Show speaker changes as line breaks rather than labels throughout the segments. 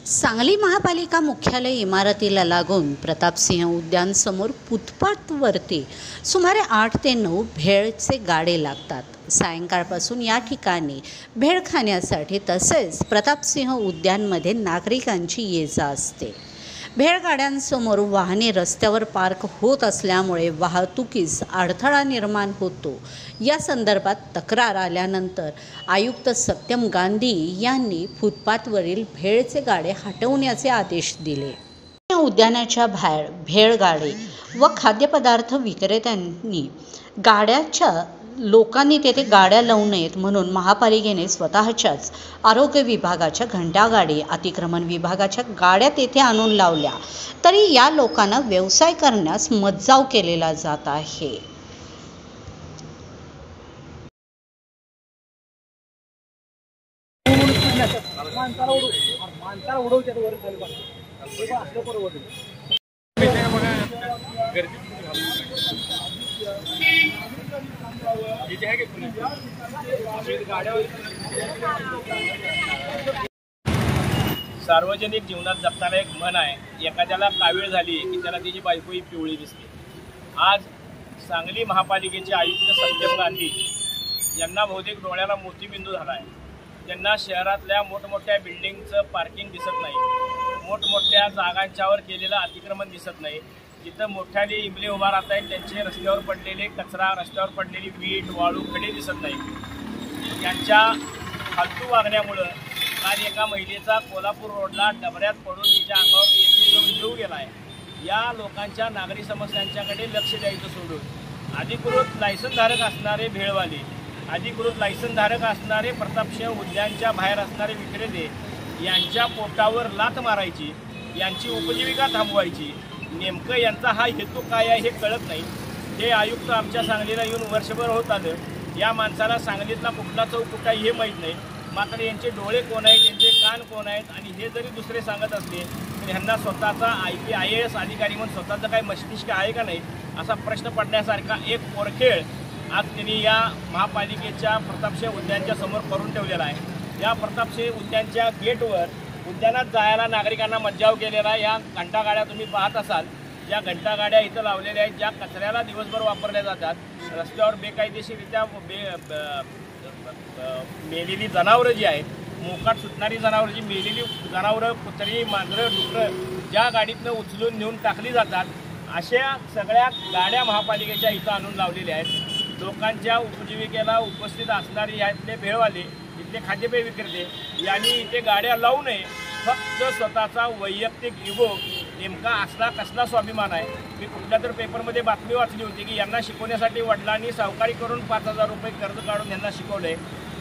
सांगली महापालिका मुख्यालय इमारतीला लागून प्रतापसिंह उद्यान समोर फुटपाथवरती सुमारे 8 ते 9 भेळचे गाडे लागतात। सायंकाळपासून या ठिकाणी भेळ खाण्यासाठी तसेच प्रतापसिंह उद्यानमध्ये नागरिकांची ये-जा असते। भेळगाड्यांसमोर वाहने रस्त्यावर पार्क होत असल्यामुळे वाहतुकीस अडथळा निर्माण होतो। या संदर्भात तक्रार आल्यानंतर आयुक्त सत्यम गांधी यांनी फुटपाथवरील भेळचे गाडे हटवण्याचे आदेश दिले। उद्यानाच्या बाहेर भेळगाडे व खाद्यपदार्थ विक्रेत्यांनी लोकांनी तेथे गाड्या लावू नयेत म्हणून महापालिकेने स्वतःच्याच आरोग्य विभागाच्या घंटागाडी, अतिक्रमण विभागाच्या गाड्या तेथे आणून लावल्या तरी या लोकांना व्यवसाय करण्यास मज्जाव केलेला जात आहे।
सार्वजनिक जीवनात जगताना एक म्हण आहे, एखाद्याला कावीळ झाली की त्याला त्याची बायकोही पिवळी दिसते। आज सांगली महापालिकेचे आयुक्त सत्यम गांधी यांना बहुतेक डोळ्याला मोतीबिंदू झाला आहे। त्यांना शहरातल्या मोठमोठ्या बिल्डिंगचं पार्किंग दिसत नाही, मोठमोठ्या जागांच्यावर केलेलं अतिक्रमण दिसत नाही, जिथं मोठ्याने इमले उभा राहत आहेत त्यांचे रस्त्यावर पडलेले कचरा, रस्त्यावर पडलेली वीट वाळू खडे दिसत नाही। यांच्या फालतू वागण्यामुळं काल एका महिलेचा कोल्हापूर रोडला डबऱ्यात पडून तिच्या अंगावर एसी जाऊन जीव गेला आहे। या लोकांच्या नागरी समस्यांच्याकडे लक्ष द्यायचं सोडून अधिकृत लायसनधारक असणारे भेळवाले, अधिकृत लायसनधारक असणारे प्रतापसिंह उद्यानच्या बाहेर असणारे विक्रेते यांच्या पोटावर लाथ मारायची, यांची उपजीविका थांबवायची, नेमकं यांचा हा हेतू काय आहे हे कळत नाही। हे आयुक्त आमच्या सांगलीला येऊन वर्षभर होत आलं। या माणसाला सांगलीतला कुठला चौक कुठं हे माहीत नाही, मात्र यांचे डोळे कोण आहेत, यांचे कान कोण आहेत आणि हे जरी दुसरे सांगत असले तर ह्यांना स्वतःचा IAS अधिकारी म्हणून स्वतःचं काही मस्तिष्क आहे का नाही असा प्रश्न पडण्यासारखा एक पोरखेळ आज त्यांनी या महापालिकेच्या प्रतापसिंह उद्यानच्या समोर करून ठेवलेला आहे। या प्रतापसिंह उद्यानच्या गेटवर उद्यानात जायला नागरिकांना मज्जाव केलेला या घंटागाड्या तुम्ही पाहत असाल। ज्या घंटागाड्या इथं लावलेल्या आहेत, ज्या कचऱ्याला दिवसभर वापरल्या जातात, रस्त्यावर बेकायदेशीरित्या मेलेली जनावरं जी आहेत, मोकाट सुटणारी जनावरं, जी मेलेली जनावरं, कुत्री, मांजरं, डुकरं ज्या गाडीतनं उचलून नेऊन टाकली जातात, अशा सगळ्या गाड्या महापालिकेच्या इथं आणून लावलेल्या आहेत। लोकांच्या उपजीविकेला उपस्थित असणारे यातले भेळवाले, इथले खाद्यपेय विक्रेते यांनी इथे गाड्या लावू नये। फक्त स्वतःचा वैयक्तिक इगो नेमका असला कसला स्वाभिमान आहे। मी कुठल्या तर पेपरमध्ये बातमी वाचली होती की यांना शिकवण्यासाठी वडिलांनी सावकारी करून 5,000 रुपये कर्ज काढून यांना शिकवलंय।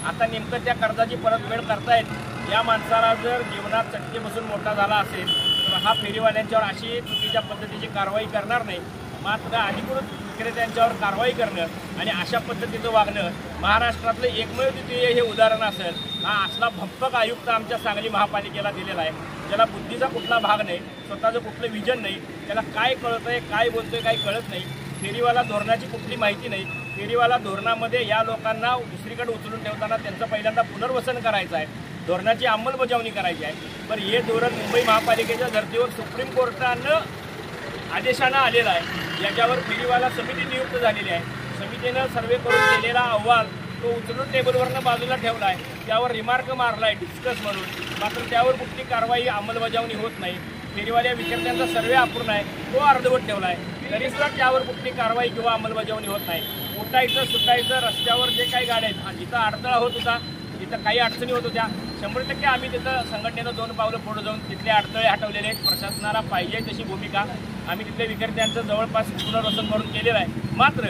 आता नेमकं त्या कर्जाची परतफेड करतायत। या माणसाला जर जीवनात चटके बसून मोठा झाला असेल तर हा फेरीवाल्यांच्यावर अशी चुकीच्या पद्धतीची कारवाई करणार नाही, मात्र अधिकृत विक्रेत्यांच्यावर कारवाई करणं आणि अशा पद्धतीचं वागणं महाराष्ट्रातलं एकमेव द्वितीय हे उदाहरण असेल। हा असला भंपक आयुक्त आमच्या सांगली महापालिकेला दिलेला आहे, ज्याला बुद्धीचा कुठला भाग नाही, स्वतःचं कुठलं विजन नाही, त्याला काय कळत आहे, काय बोलतोय काही कळत नाही, फेरीवाला धोरणाची कुठली माहिती नाही। फेरीवाला धोरणामध्ये या लोकांना दुसरीकडे उचलून ठेवताना त्यांचं पहिल्यांदा पुनर्वसन करायचं आहे, धोरणाची अंमलबजावणी करायची आहे। पण हे धोरण मुंबई महापालिकेच्या धर्तीवर सुप्रीम कोर्टानं आदेशानं आलेला आहे। याच्यावर फेरीवाला समिती नियुक्त झालेली आहे। समितीनं सर्वे करून केलेला अहवाल तो उचलून टेबलवरनं बाजूला ठेवला आहे, त्यावर रिमार्क मारला आहे डिस्कस म्हणून, मात्र त्यावर कुठली कारवाई अंमलबजावणी होत नाही। फेरीवाल्या विक्रेत्यांचा सर्वे अपूर्ण आहे, तो अर्धवट ठेवला आहे, तरीसुद्धा त्यावर कुठली कारवाई किंवा अंमलबजावणी होत नाही। उठायचं सुटायचं रस्त्यावर जे काही गाड्या आहेत, जिथं अडथळा होत होता, जिथं काही अडचणी होत होत्या, 100% आम्ही तिथं संघटनेनं 2 पावलं पुढे जाऊन तिथले अडथळे हटवलेले आहेत। प्रशासनाला पाहिजे तशी भूमिका आम्ही तिथल्या विक्रेत्यांचं जवळपास पुनर्वसन करून केलेलं आहे। मात्र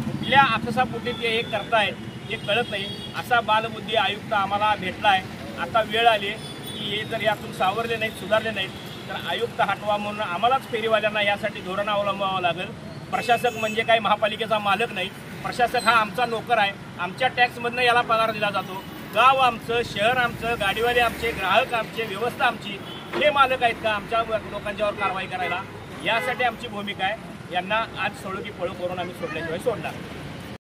कुठल्या आकसापोटी ते हे करतायत हे कळत नाही। असा बालबुद्धी आयुक्त आम्हाला भेटला आहे। आता वेळ आली की हे जर यातून सावरले नाहीत, सुधारले नाहीत तर आयुक्त हटवा म्हणून आम्हालाच फेरीवाल्यांना यासाठी धोरण अवलंबावं लागेल। प्रशासक म्हणजे काही महापालिकेचा मालक नाही, प्रशासक हा आमचा नोकर आहे। आमच्या टॅक्समधनं याला पगार दिला जातो। गाव आमचं, शहर आमचं, गाडीवाले आमचे, ग्राहक आमचे, व्यवस्था आमची, हे मालक आहेत का आमच्या लोकांच्यावर कारवाई करायला? यासाठी आमची भूमिका आहे। यांना आज सोडू की पळू करून आम्ही सोडल्याशिवाय सोडणार।